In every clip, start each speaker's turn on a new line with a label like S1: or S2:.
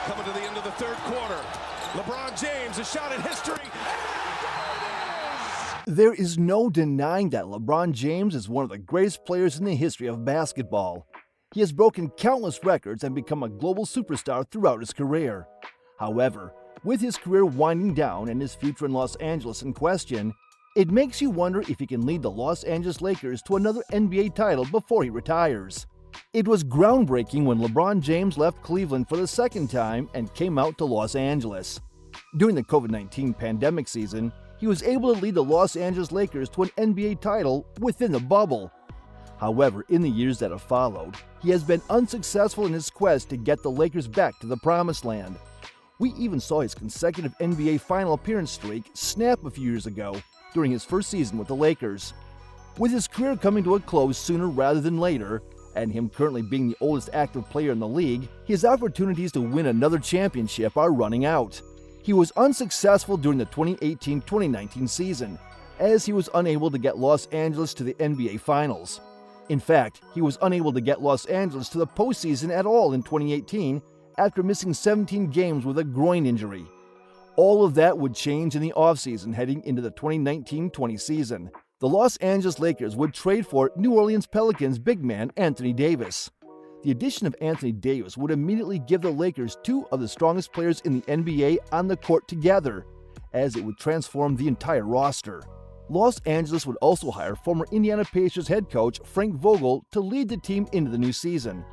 S1: Coming to the end of the third quarter. LeBron James, a shot at history.
S2: There is no denying that LeBron James is one of the greatest players in the history of basketball. He has broken countless records and become a global superstar throughout his career. However, with his career winding down and his future in Los Angeles in question, it makes you wonder if he can lead the Los Angeles Lakers to another NBA title before he retires. It was groundbreaking when LeBron James left Cleveland for the second time and came out to Los Angeles. During the COVID-19 pandemic season, he was able to lead the Los Angeles Lakers to an NBA title within the bubble. However, in the years that have followed, he has been unsuccessful in his quest to get the Lakers back to the promised land. We even saw his consecutive NBA final appearance streak snap a few years ago during his first season with the Lakers. With his career coming to a close sooner rather than later, and him currently being the oldest active player in the league, his opportunities to win another championship are running out. He was unsuccessful during the 2018-2019 season, as he was unable to get Los Angeles to the NBA Finals. In fact, he was unable to get Los Angeles to the postseason at all in 2018 after missing 17 games with a groin injury. All of that would change in the offseason heading into the 2019-20 season. The Los Angeles Lakers would trade for New Orleans Pelicans big man Anthony Davis. The addition of Anthony Davis would immediately give the Lakers two of the strongest players in the NBA on the court together, as it would transform the entire roster. Los Angeles would also hire former Indiana Pacers head coach Frank Vogel to lead the team into the new season.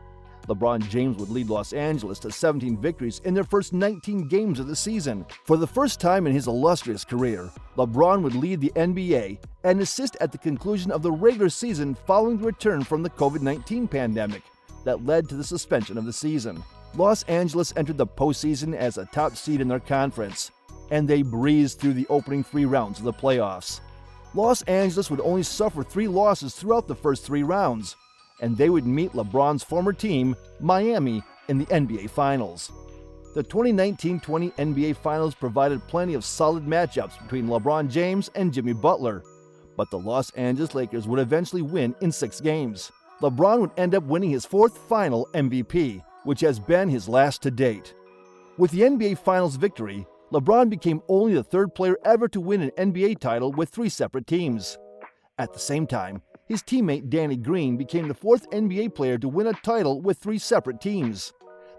S2: LeBron James would lead Los Angeles to 17 victories in their first 19 games of the season. For the first time in his illustrious career, LeBron would lead the NBA and assist at the conclusion of the regular season following the return from the COVID-19 pandemic that led to the suspension of the season. Los Angeles entered the postseason as a top seed in their conference, and they breezed through the opening 3 rounds of the playoffs. Los Angeles would only suffer 3 losses throughout the first 3 rounds, and they would meet LeBron's former team, Miami, in the NBA Finals. The 2019-20 NBA Finals provided plenty of solid matchups between LeBron James and Jimmy Butler, but the Los Angeles Lakers would eventually win in 6 games. LeBron would end up winning his 4th final MVP, which has been his last to date. With the NBA Finals victory, LeBron became only the 3rd player ever to win an NBA title with 3 separate teams. At the same time, his teammate Danny Green became the 4th NBA player to win a title with 3 separate teams.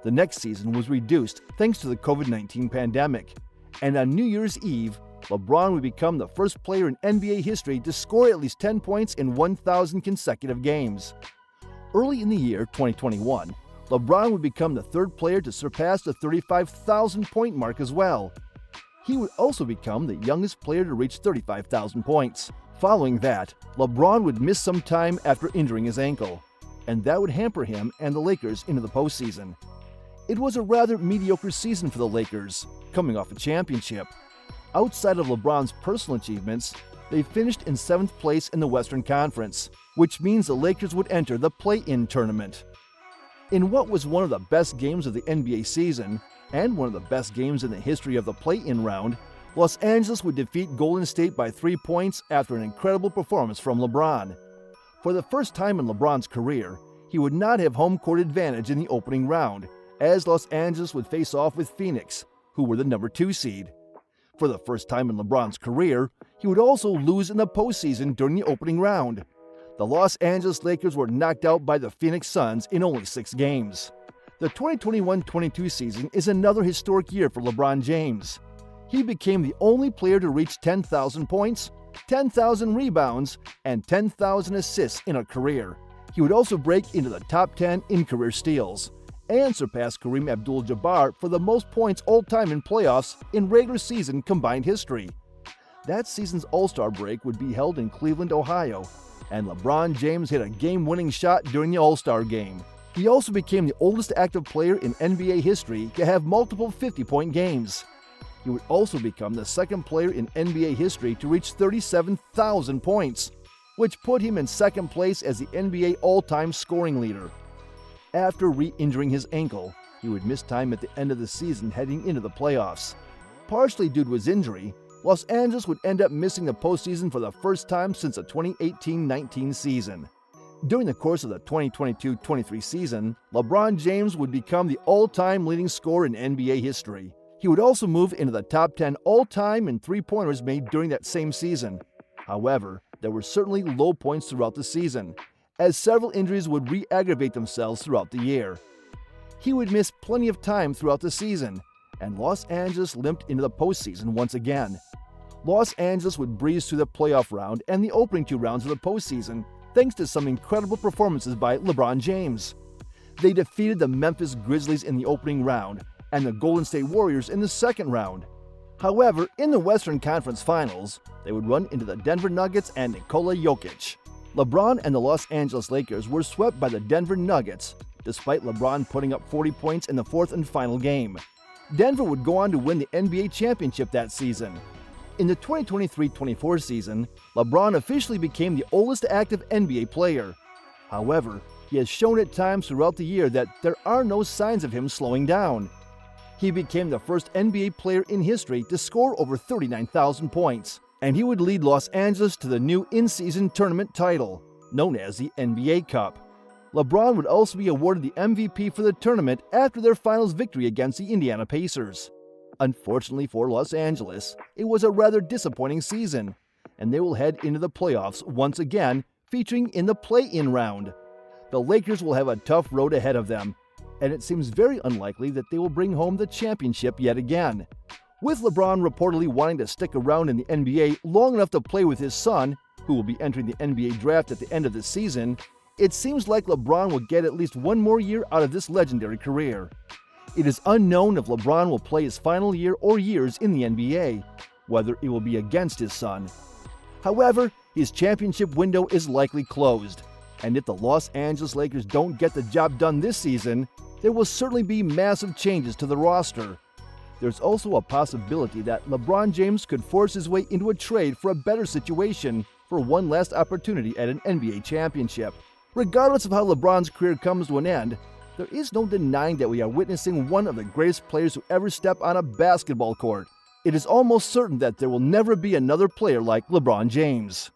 S2: The next season was reduced thanks to the COVID-19 pandemic, and on New Year's Eve, LeBron would become the first player in NBA history to score at least 10 points in 1,000 consecutive games. Early in the year 2021, LeBron would become the 3rd player to surpass the 35,000 point mark as well. He would also become the youngest player to reach 35,000 points. Following that, LeBron would miss some time after injuring his ankle, and that would hamper him and the Lakers into the postseason. It was a rather mediocre season for the Lakers, coming off a championship. Outside of LeBron's personal achievements, they finished in 7th place in the Western Conference, which means the Lakers would enter the play-in tournament. In what was one of the best games of the NBA season, and one of the best games in the history of the play-in round, Los Angeles would defeat Golden State by 3 points after an incredible performance from LeBron. For the first time in LeBron's career, he would not have home court advantage in the opening round, as Los Angeles would face off with Phoenix, who were the number 2 seed. For the first time in LeBron's career, he would also lose in the postseason during the opening round. The Los Angeles Lakers were knocked out by the Phoenix Suns in only 6 games. The 2021-22 season is another historic year for LeBron James. He became the only player to reach 10,000 points, 10,000 rebounds, and 10,000 assists in a career. He would also break into the top 10 in career steals, and surpass Kareem Abdul-Jabbar for the most points all-time in playoffs in regular season combined history. That season's All-Star break would be held in Cleveland, Ohio, and LeBron James hit a game-winning shot during the All-Star game. He also became the oldest active player in NBA history to have multiple 50-point games. He would also become the 2nd player in NBA history to reach 37,000 points, which put him in 2nd place as the NBA all-time scoring leader. After re-injuring his ankle, he would miss time at the end of the season heading into the playoffs. Partially due to his injury, Los Angeles would end up missing the postseason for the first time since the 2018-19 season. During the course of the 2022-23 season, LeBron James would become the all-time leading scorer in NBA history. He would also move into the top 10 all-time in three-pointers made during that same season. However, there were certainly low points throughout the season, as several injuries would re-aggravate themselves throughout the year. He would miss plenty of time throughout the season, and Los Angeles limped into the postseason once again. Los Angeles would breeze through the playoff round and the opening two rounds of the postseason, thanks to some incredible performances by LeBron James. They defeated the Memphis Grizzlies in the opening round and the Golden State Warriors in the second round. However, in the Western Conference Finals, they would run into the Denver Nuggets and Nikola Jokic. LeBron and the Los Angeles Lakers were swept by the Denver Nuggets, despite LeBron putting up 40 points in the fourth and final game. Denver would go on to win the NBA championship that season. In the 2023-24 season, LeBron officially became the oldest active NBA player. However, he has shown at times throughout the year that there are no signs of him slowing down. He became the first NBA player in history to score over 39,000 points, and he would lead Los Angeles to the new in-season tournament title, known as the NBA Cup. LeBron would also be awarded the MVP for the tournament after their finals victory against the Indiana Pacers. Unfortunately for Los Angeles, it was a rather disappointing season, and they will head into the playoffs once again, featuring in the play-in round. The Lakers will have a tough road ahead of them, and it seems very unlikely that they will bring home the championship yet again. With LeBron reportedly wanting to stick around in the NBA long enough to play with his son, who will be entering the NBA draft at the end of the season, it seems like LeBron will get at least one more year out of this legendary career. It is unknown if LeBron will play his final year or years in the NBA, whether it will be against his son. However, his championship window is likely closed, and if the Los Angeles Lakers don't get the job done this season, there will certainly be massive changes to the roster. There's also a possibility that LeBron James could force his way into a trade for a better situation for one last opportunity at an NBA championship. Regardless of how LeBron's career comes to an end, there is no denying that we are witnessing one of the greatest players who ever step on a basketball court. It is almost certain that there will never be another player like LeBron James.